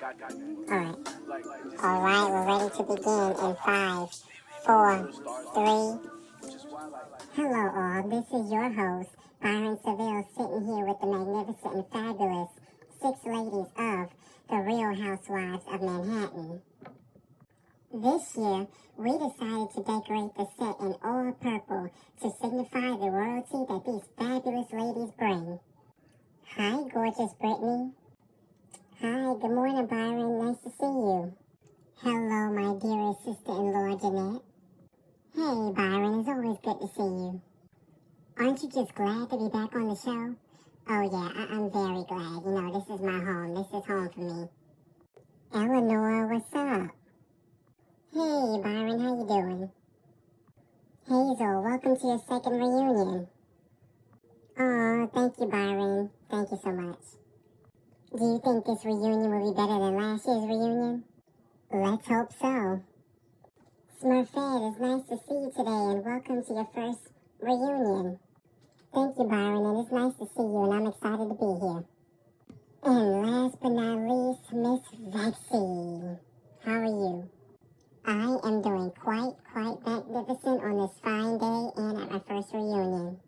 Alright. Alright, we're ready to begin in 5, 4, 3. Hello all, this is your host, Byron Seville, sitting here with the magnificent and fabulous 6 ladies of the Real Housewives of Manhattan. This year, we decided to decorate the set in all purple to signify the royalty that these fabulous ladies bring. Hi, gorgeous Brittany. Hi, good morning, Byron. Nice to see you. Hello, my dearest sister-in-law, Jeanette. Hey, Byron. It's always good to see you. Aren't you just glad to be back on the show? Oh, yeah, I'm very glad. You know, this is my home. This is home for me. Eleanor, what's up? Hey, Byron. How you doing? Hazel, welcome to your second reunion. Oh, thank you, Byron. Thank you so much. Do you think this reunion will be better than last year's reunion? Let's hope so. Smurfette, it's nice to see you today and welcome to your first reunion. Thank you, Byron, and it's nice to see you and I'm excited to be here. And last but not least, Miss Vexy. How are you? I am doing quite magnificent on this fine day and at my first reunion.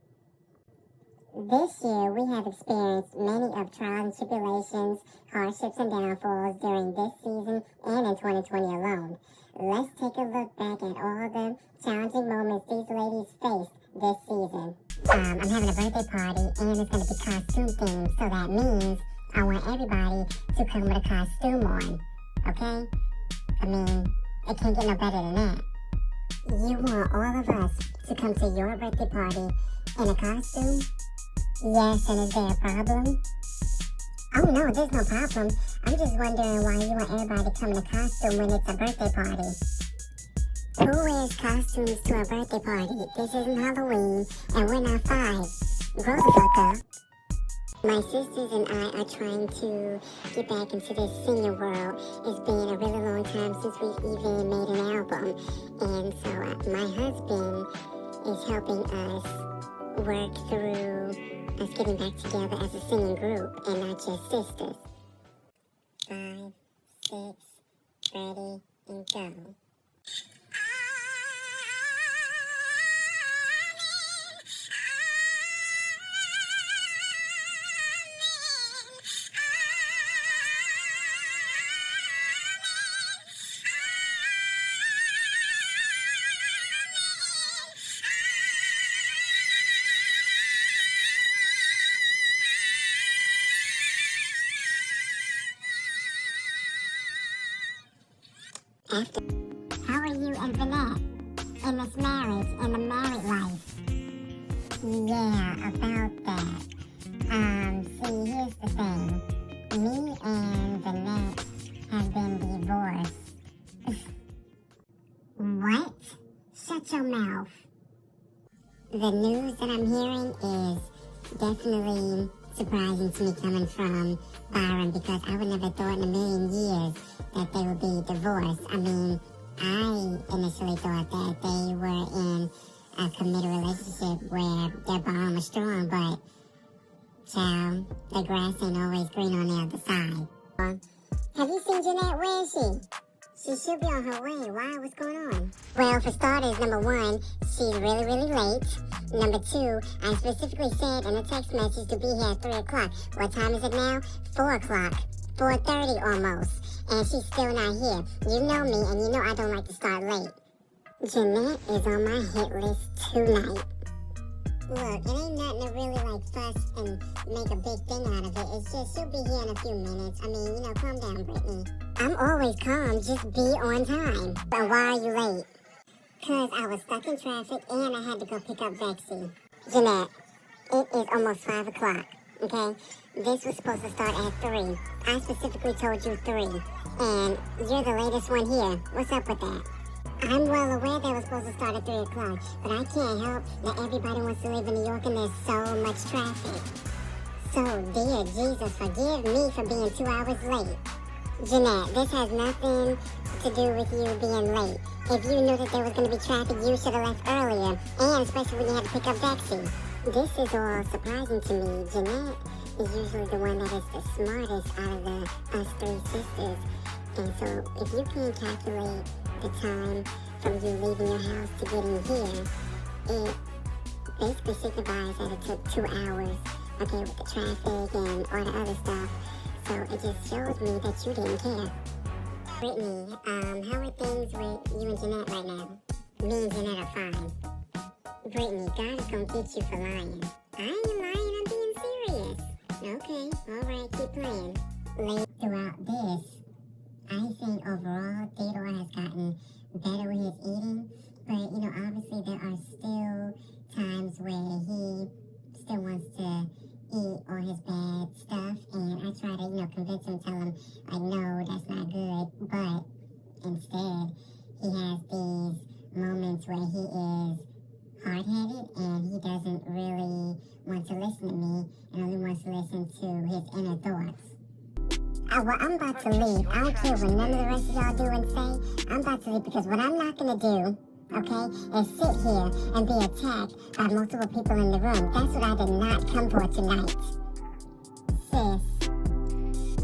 This year, we have experienced many of trials and tribulations, hardships and downfalls during this season and in 2020 alone. Let's take a look back at all the challenging moments these ladies faced this season. I'm having a birthday party and it's going to be costume themed, so that means I want everybody to come with a costume on, okay? I mean, it can't get no better than that. You want all of us to come to your birthday party in a costume? Yes, and is there a problem? Oh no, there's no problem. I'm just wondering why you want everybody to come in a costume when it's a birthday party. Who wears costumes to a birthday party? This isn't Halloween, and we're not 5. Grow the fuck up. My sisters and I are trying to get back into this singing world. It's been a really long time since we've even made an album. And so my husband is helping us work through us getting back together as a singing group and not just sisters. 5, 6, ready, and go. After. How are you and Vanette in this marriage, in the married life? Yeah, about that. See, here's the thing. Me and Vanette have been divorced. What? Shut your mouth. The news that I'm hearing is definitely surprising to me coming from Byron, because I would never thought in a million years that they would be divorced. I mean, I initially thought that they were in a committed relationship where their bond was strong, but child, the grass ain't always green on the other side. Have you seen Jeanette? Where is she? She should be on her way. Why? What's going on? Well, for starters, number 1, she's really late. Number 2, I specifically said in a text message to be here at 3 o'clock. What time is it now? 4 o'clock. 4:30 almost. And she's still not here. You know me, and you know I don't like to start late. Jeanette is on my hit list tonight. Look, it ain't nothing to really fuss and make a big thing out of it. It's just she'll be here in a few minutes. I mean, calm down, Brittany. I'm always calm, just be on time. But why are you late? Because I was stuck in traffic and I had to go pick up Vexy. Jeanette, it is almost 5 o'clock, okay? This was supposed to start at 3. I specifically told you 3. And you're the latest one here. What's up with that? I'm well aware they were supposed to start at 3 o'clock, but I can't help that everybody wants to live in New York and there's so much traffic. So, dear Jesus, forgive me for being 2 hours late. Jeanette, this has nothing to do with you being late. If you knew that there was going to be traffic, you should have left earlier, and especially when you had to pick up Vexy. This is all surprising to me. Jeanette is usually the one that is the smartest out of us three sisters. And so if you can calculate the time from you leaving your house to getting here, it basically signifies that it took 2 hours, okay, with the traffic and all the other stuff. So it just shows me that you didn't care. Brittany, how are things with you and Jeanette right now? Me and Jeanette are fine. Brittany, God is gonna get you for lying. I ain't lying, I'm being serious. Okay, alright, keep playing. Late throughout this, I think overall Theodore has gotten better with his eating, but obviously there are still times where he still wants to eat all his bad stuff, and I try to, convince him, tell him, like, no, that's not good, but instead, he has these moments where he is hard-headed, and he doesn't really want to listen to me, and only wants to listen to his inner thoughts. Well, I'm about to leave. I don't care what none of the rest of y'all do and say. I'm about to leave because what I'm not going to do, okay, is sit here and be attacked by multiple people in the room. That's what I did not come for tonight. Sis,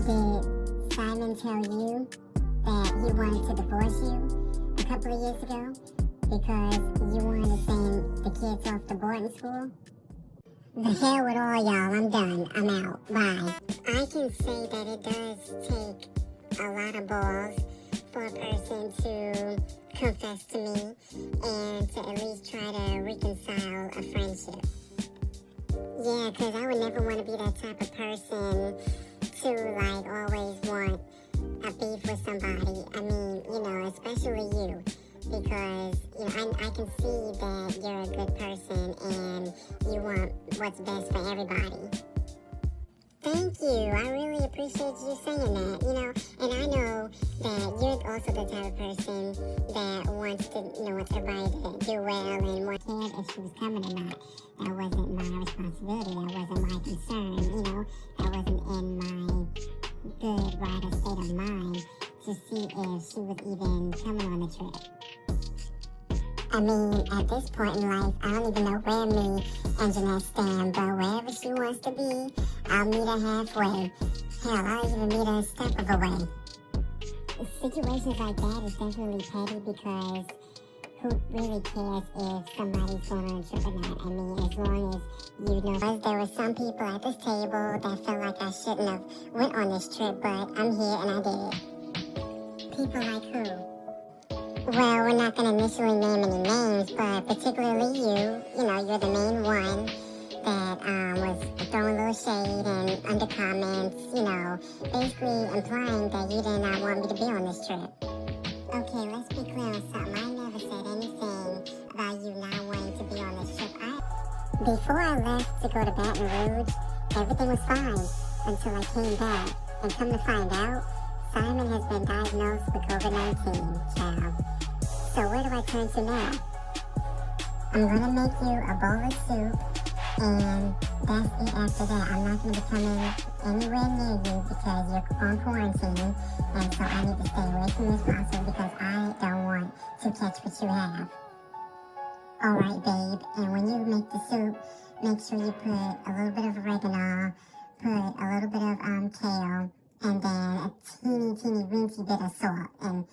did Simon tell you that he wanted to divorce you a couple of years ago because you wanted to send the kids off to boarding school? The hell with all y'all, I'm done. I'm out. Bye. I can say that it does take a lot of balls for a person to confess to me and to at least try to reconcile a friendship. Yeah, because I would never want to be that type of person to, like, always want a beef with somebody. I mean, especially you. Because, I can see that you're a good person and you want what's best for everybody. Thank you. I really appreciate you saying that, and I know that you're also the type of person that wants to, wants everybody to do well and want cared if she was coming or not. That wasn't my responsibility. That wasn't my concern, That wasn't in my good, right, or state of mind to see if she was even coming on the trip. I mean, at this point in life, I don't even know where me and Jeanette stand, but wherever she wants to be, I'll meet her halfway. Hell, I'll even meet her a step of a way. Situations like that is definitely petty because who really cares if somebody's going on a trip or not? I mean, as long as there were some people at this table that felt like I shouldn't have went on this trip, but I'm here and I did it. People like who? Well, we're not going to initially name any names, but particularly you're the main one that was throwing a little shade and under comments, basically implying that you did not want me to be on this trip. Okay, let's be clear on something. I never said anything about you not wanting to be on this trip. Before I left to go to Baton Rouge, everything was fine until I came back. And come to find out, Simon has been diagnosed with COVID-19, child. So where do I turn to now? I'm gonna make you a bowl of soup, and that's it after that. I'm not gonna be coming anywhere near you because you're on quarantine, and so I need to stay away from this possible because I don't want to catch what you have. Alright, babe, and when you make the soup, make sure you put a little bit of oregano, put a little bit of kale, and then a teeny weensy bit of salt, and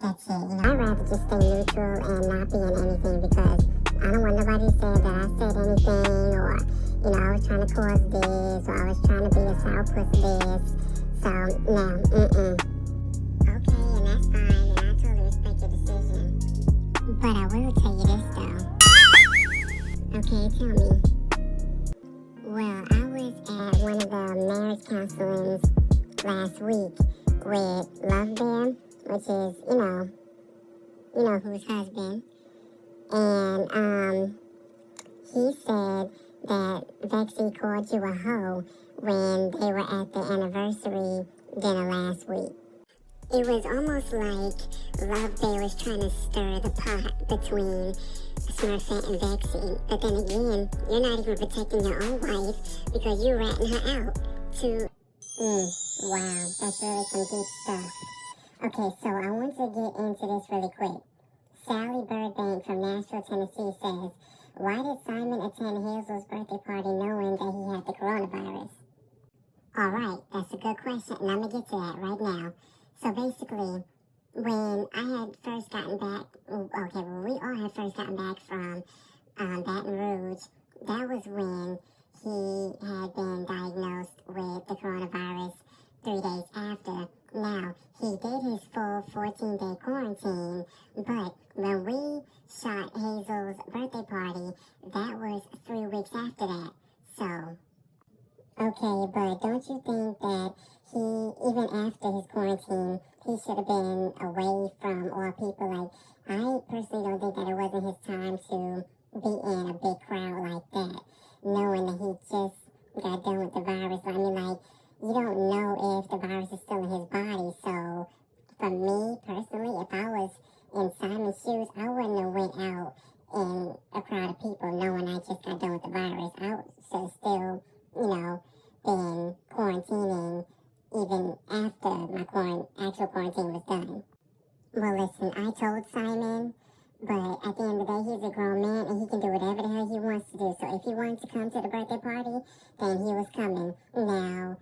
that's it. I'd rather just stay neutral and not be in anything because I don't want nobody to say that I said anything or, I was trying to cause this or I was trying to be a sourpuss this. So, no, Okay, and that's fine, and I totally respect your decision. But I will tell you this, though. Okay, tell me. Well, I was at one of the marriage counselings last week with Love Bear, which is, whose husband. And, he said that Vexy called you a hoe when they were at the anniversary dinner last week. It was almost like Love Bear was trying to stir the pot between Smurfette and Vexy. But then again, you're not even protecting your own wife because you're ratting her out to... wow, that's really some deep stuff. Okay, so I want to get into this really quick. Sally Burbank from Nashville, Tennessee says, why did Simon attend Hazel's birthday party knowing that he had the coronavirus? All right, that's a good question, and I'm going to get to that right now. So basically, when I had first gotten back, we all had first gotten back from Baton Rouge, that was when he had been diagnosed with the coronavirus 3 days after. Now, he did his full 14-day quarantine, but when we shot Hazel's birthday party, that was 3 weeks after that. So, okay, but don't you think that he, even after his quarantine, he should have been away from all people? Like, I personally don't think that it wasn't his time to be in a big crowd like that, knowing that he just got done with the virus. I mean, like, you don't know if the virus is still in his body. So, for me, personally, if I was in Simon's shoes, I wouldn't have went out in a crowd of people knowing I just got done with the virus. I should have still, been quarantining even after my actual quarantine was done. Well, listen, I told Simon, but at the end of the day, he's a grown man and he can do whatever the hell he wants to do. So if he wanted to come to the birthday party, then he was coming. Now,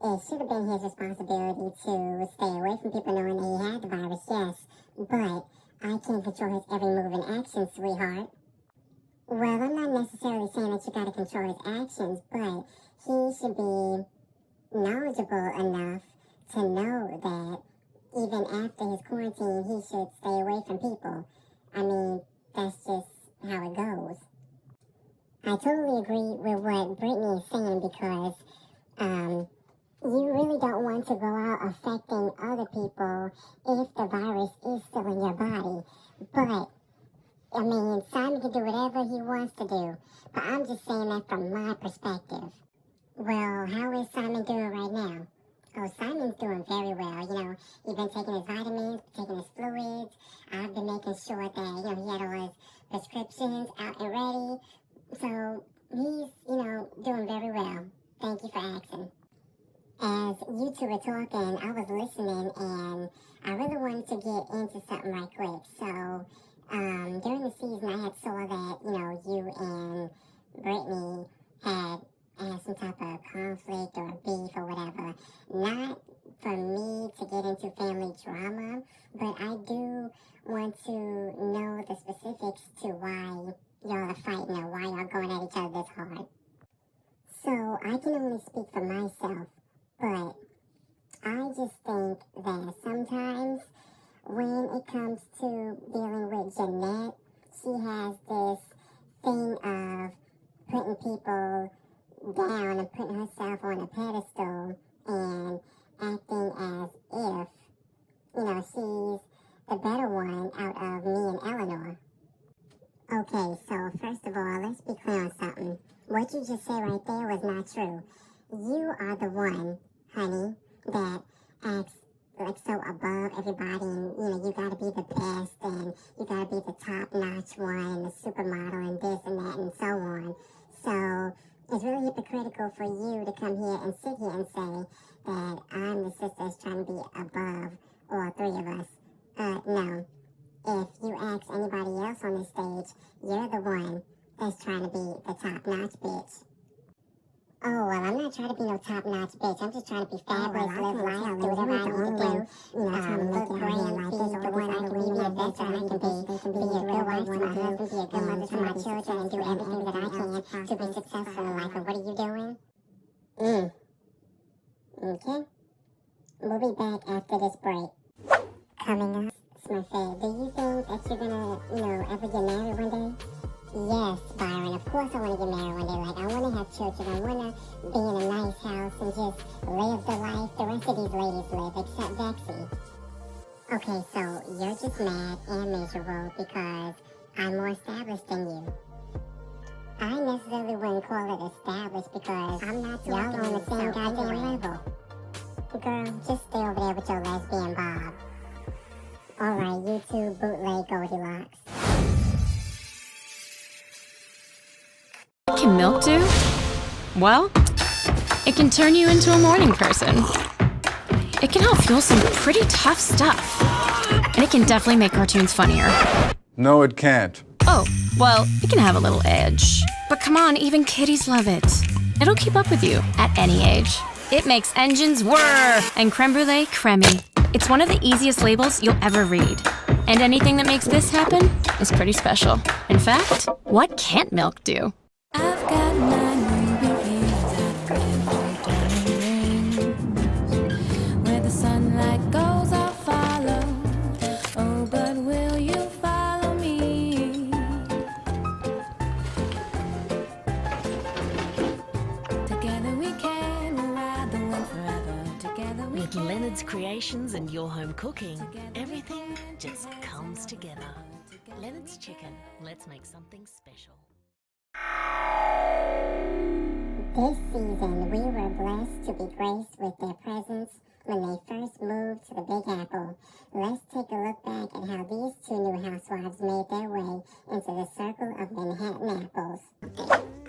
it should have been his responsibility to stay away from people knowing that he had the virus, yes, but I can't control his every move and action, sweetheart. Well, I'm not necessarily saying that you gotta control his actions, but he should be knowledgeable enough to know that even after his quarantine, he should stay away from people. I mean, that's just how it goes. I totally agree with what Brittany is saying because, you really don't want to go out affecting other people if the virus is still in your body. But, I mean, Simon can do whatever he wants to do. But I'm just saying that from my perspective. Well, how is Simon doing right now? Oh, Simon's doing very well. He's been taking his vitamins, taking his fluids. I've been making sure that, he had all his prescriptions out and ready. So, he's, doing very well. Thank you for asking. As you two were talking, I was listening, and I really wanted to get into something right quick. So, during the season, I had saw that, you and Brittany had some type of conflict or beef or whatever. Not for me to get into family drama, but I do want to know the specifics to why y'all are fighting or why y'all going at each other this hard. So, I can only speak for myself. But I just think that sometimes when it comes to dealing with Jeanette, she has this thing of putting people down and putting herself on a pedestal and acting as if, she's the better one out of me and Eleanor. Okay, so first of all, let's be clear on something. What you just said right there was not true. You are the one, honey, that acts like so above everybody, and you gotta be the best, and you gotta be the top-notch one, and the supermodel, and this and that, and so on. So it's really hypocritical for you to come here and sit here and say that I'm the sister that's trying to be above all three of us. No. If you ask anybody else on this stage, you're the one that's trying to be the top-notch bitch. Oh, well, I'm not trying to be no top-notch bitch. I'm just trying to be fabulous, live life, do whatever I need to do. Trying to make it great, be the one I can be, the best that I can be a good wife to my husband, be a good mother to my children, and do everything that I can to be successful in life. And what are you doing? Okay. We'll be back after this break. Coming up, Smurfette, do you think that you're gonna, ever get married one day? Yes, Byron, of course I want to get married one day. Like, I want to have children. I want to be in a nice house and just live the life the rest of these ladies live, except Vexy. Okay, so you're just mad and miserable because I'm more established than you. I necessarily wouldn't call it established because I'm not y'all on the same goddamn level. Girl, just stay over there with your lesbian Bob. Alright, you two bootleg Goldilocks. What can milk do? Well, it can turn you into a morning person. It can help fuel some pretty tough stuff. And it can definitely make cartoons funnier. No, it can't. Oh, well, it can have a little edge. But come on, even kiddies love it. It'll keep up with you at any age. It makes engines whir and creme brulee creamy. It's one of the easiest labels you'll ever read. And anything that makes this happen is pretty special. In fact, what can't milk do? I've got my ruby rings, I've got diamond rings. Where the sunlight goes, I'll follow. Oh, but will you follow me? Together we can ride the wind forever. Together we With can. Leonard's Creations and your home cooking, everything just comes together. Leonard's Chicken, let's make something special. This season, we were blessed to be graced with their presence when they first moved to the Big Apple. Let's take a look back at how these two new housewives made their way into the circle of Manhattan apples.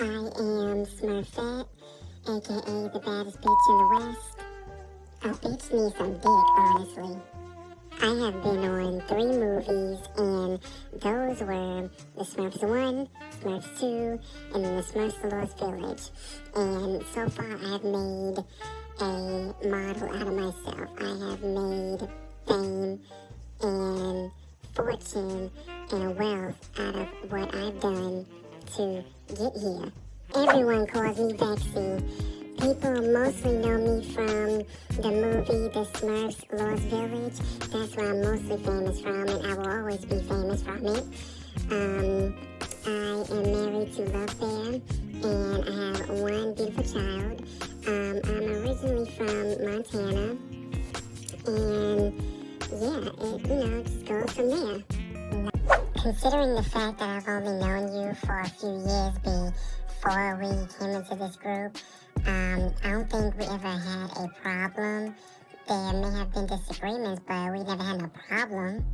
I am Smurfette, aka the baddest bitch in the West. A bitch needs some dick, honestly. I have been on 3 movies, and those were The Smurfs 1, Smurfs 2, and then The Smurfs The Lost Village. And so far, I've made a model out of myself. I have made fame and fortune and wealth out of what I've done to get here. Everyone calls me Bexy. People mostly know me from the movie The Smurfs Lost Village. That's where I'm mostly famous from, and I will always be famous from it. I am married to Love Bear, and I have 1 beautiful child. I'm originally from Montana, and yeah, it just goes from there. Considering the fact that I've only known you for a few years before we came into this group, I don't think we ever had a problem. There may have been disagreements, but we never had no problem.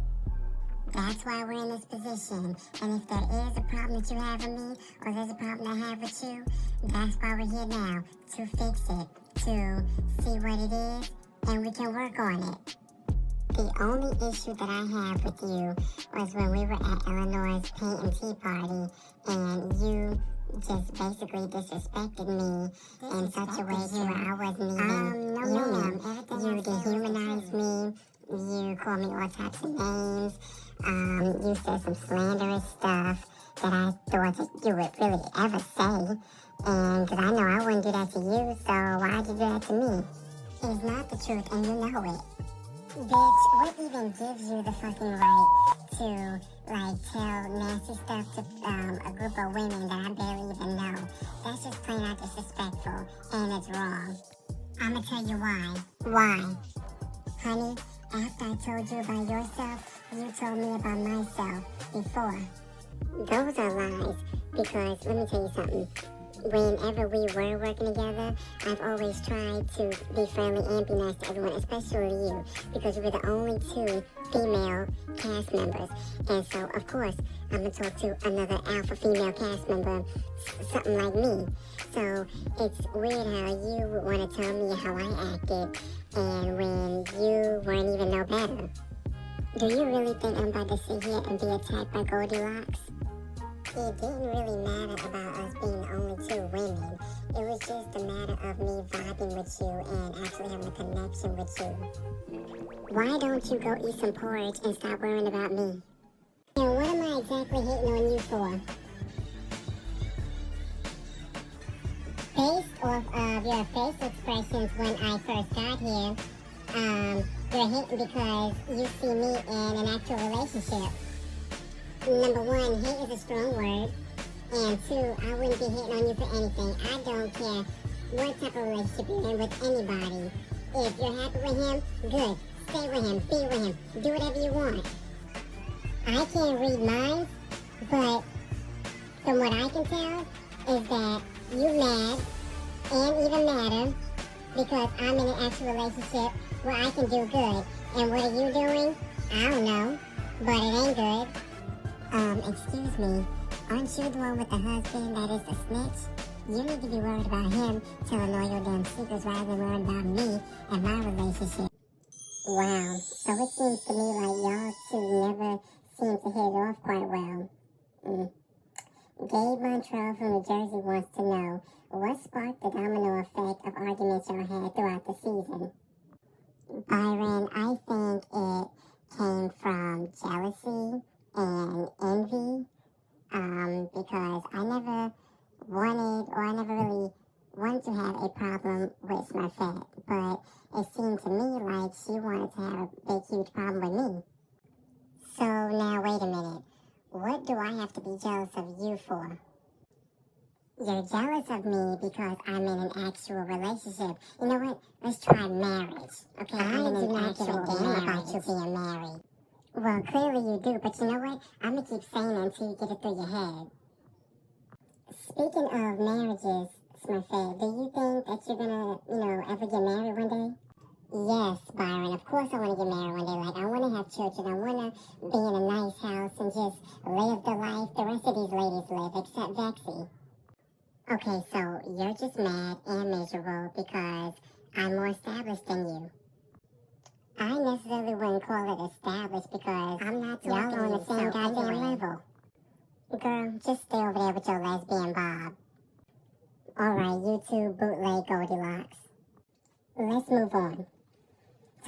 That's why we're in this position. And if there is a problem that you have with me, or there's a problem I have with you, that's why we're here now, to fix it, to see what it is, and we can work on it. The only issue that I have with you was when we were at Illinois' Paint and Tea Party, and you just basically disrespected me in such a way to where I wasn't even human. You dehumanized me. You called me all types of names. You said some slanderous stuff that I thought that you would really ever say. And because I know I wouldn't do that to you, so why'd you do that to me? It's not the truth, and you know it. Bitch, what even gives you the fucking right to, tell nasty stuff to a group of women that I barely even know? That's just plain out disrespectful, and it's wrong. I'ma tell you why. Why? Honey, after I told you about yourself, you told me about myself before. Those are lies, because let me tell you something. Whenever we were working together, I've always tried to be friendly and be nice to everyone, especially you, because you were the only 2 female cast members. And so, of course, I'm going to talk to another alpha female cast member, something like me. So, it's weird how you would want to tell me how I acted, and when you weren't even no better. Do you really think I'm about to sit here and be attacked by Goldilocks? It didn't really matter about us being the only 2 women. It was just a matter of me vibing with you and actually having a connection with you. Why don't you go eat some porridge and stop worrying about me? And what am I exactly hating on you for? Based off of your face expressions when I first got here, you're hating because you see me in an actual relationship. Number 1, hate is a strong word. And 2, I wouldn't be hating on you for anything. I don't care what type of relationship you're in with anybody. If you're happy with him, good. Stay with him, be with him, do whatever you want. I can't read minds, but from what I can tell is that you mad and even madder because I'm in an actual relationship where I can do good. And what are you doing? I don't know, but it ain't good. Excuse me, aren't you the one with the husband that is the snitch? You need to be worried about him telling all your damn secrets rather than worrying about me and my relationship. Wow, so it seems to me like y'all 2 never seem to hit it off quite well. Gabe Montreal from New Jersey wants to know, what sparked the domino effect of arguments y'all had throughout the season? Byron, I think it came from jealousy and envy, because I never really wanted to have a problem with Smurfette, but it seemed to me like she wanted to have a big, huge problem with me. So now, wait a minute. What do I have to be jealous of you for? You're jealous of me because I'm in an actual relationship. You know what? Let's try marriage. Okay, I do not give a damn about you being married. Well, clearly you do, but you know what? I'm going to keep saying it until you get it through your head. Speaking of marriages, Smurfette, do you think that you're going to, ever get married one day? Yes, Byron, of course I want to get married one day. Like, I want to have children. I want to be in a nice house and just live the life the rest of these ladies live, except Vexy. Okay, so you're just mad and miserable because I'm more established than you. I necessarily wouldn't call it established because I'm not y'all on the same goddamn level. Girl, just stay over there with your lesbian Bob. Alright, you two bootleg Goldilocks. Let's move on.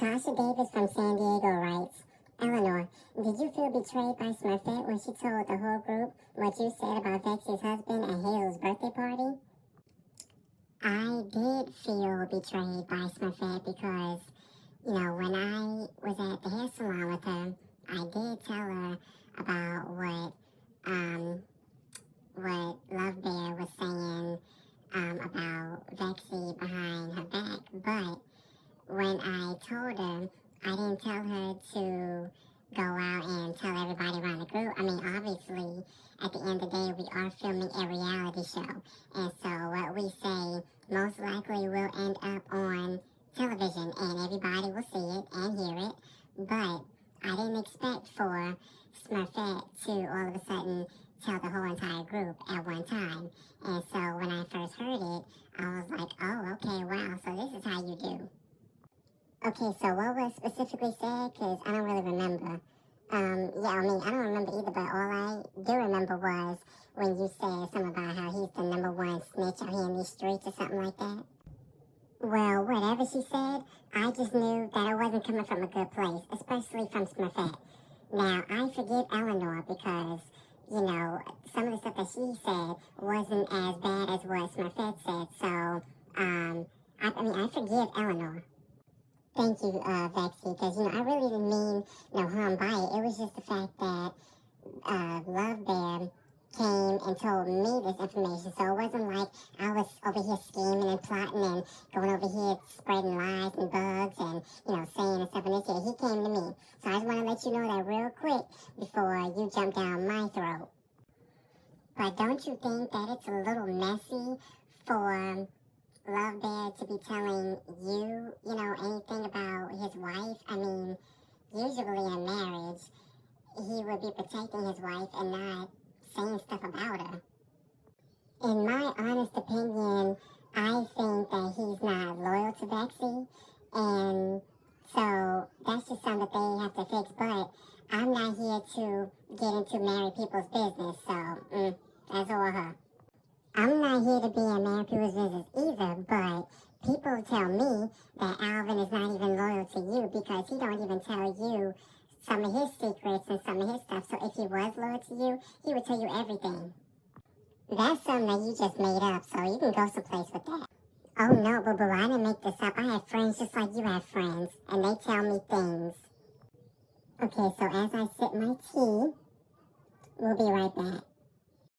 Tasha Davis from San Diego writes, Eleanor, did you feel betrayed by Smurfette when she told the whole group what you said about Vexy's husband at Hazel's birthday party? I did feel betrayed by Smurfette because, when I was at the hair salon with her, I did tell her about what Love Bear was saying about Vexy behind her back, but when I told her, I didn't tell her to go out and tell everybody around the group. I mean, obviously, at the end of the day, we are filming a reality show. And so what we say most likely will end up on television, and everybody will see it and hear it. But I didn't expect for Smurfette to all of a sudden tell the whole entire group at one time. And so when I first heard it, I was like, oh, okay, wow, so this is how you do. Okay, so what was specifically said? Because I don't really remember. I don't remember either, but all I do remember was when you said something about how he's the number one snitch out here in these streets or something like that. Well, whatever she said, I just knew that it wasn't coming from a good place, especially from Smurfette. Now, I forgive Eleanor because, some of the stuff that she said wasn't as bad as what Smurfette said, so, I forgive Eleanor. Thank you, Vexy, because, I really didn't mean no harm by it. It was just the fact that Love Bear came and told me this information, so it wasn't like I was over here scheming and plotting and going over here spreading lies and bugs and, saying and stuff and this here. He came to me. So I just want to let you know that real quick before you jump down my throat. But don't you think that it's a little messy for Love Bear to be telling you, anything about his wife? I mean, usually in a marriage, he would be protecting his wife and not saying stuff about her. In my honest opinion, I think that he's not loyal to Vexy, and so that's just something that they have to fix, but I'm not here to get into married people's business, so that's all her. I'm not here to be in married people's business either, but people tell me that Alvin is not even loyal to you because he don't even tell you some of his secrets and some of his stuff. So if he was loyal to you, he would tell you everything. That's something that you just made up, so you can go someplace with that. Oh no, boo-boo, I didn't make this up. I have friends just like you have friends, and they tell me things. Okay, so as I sip my tea, we'll be right back.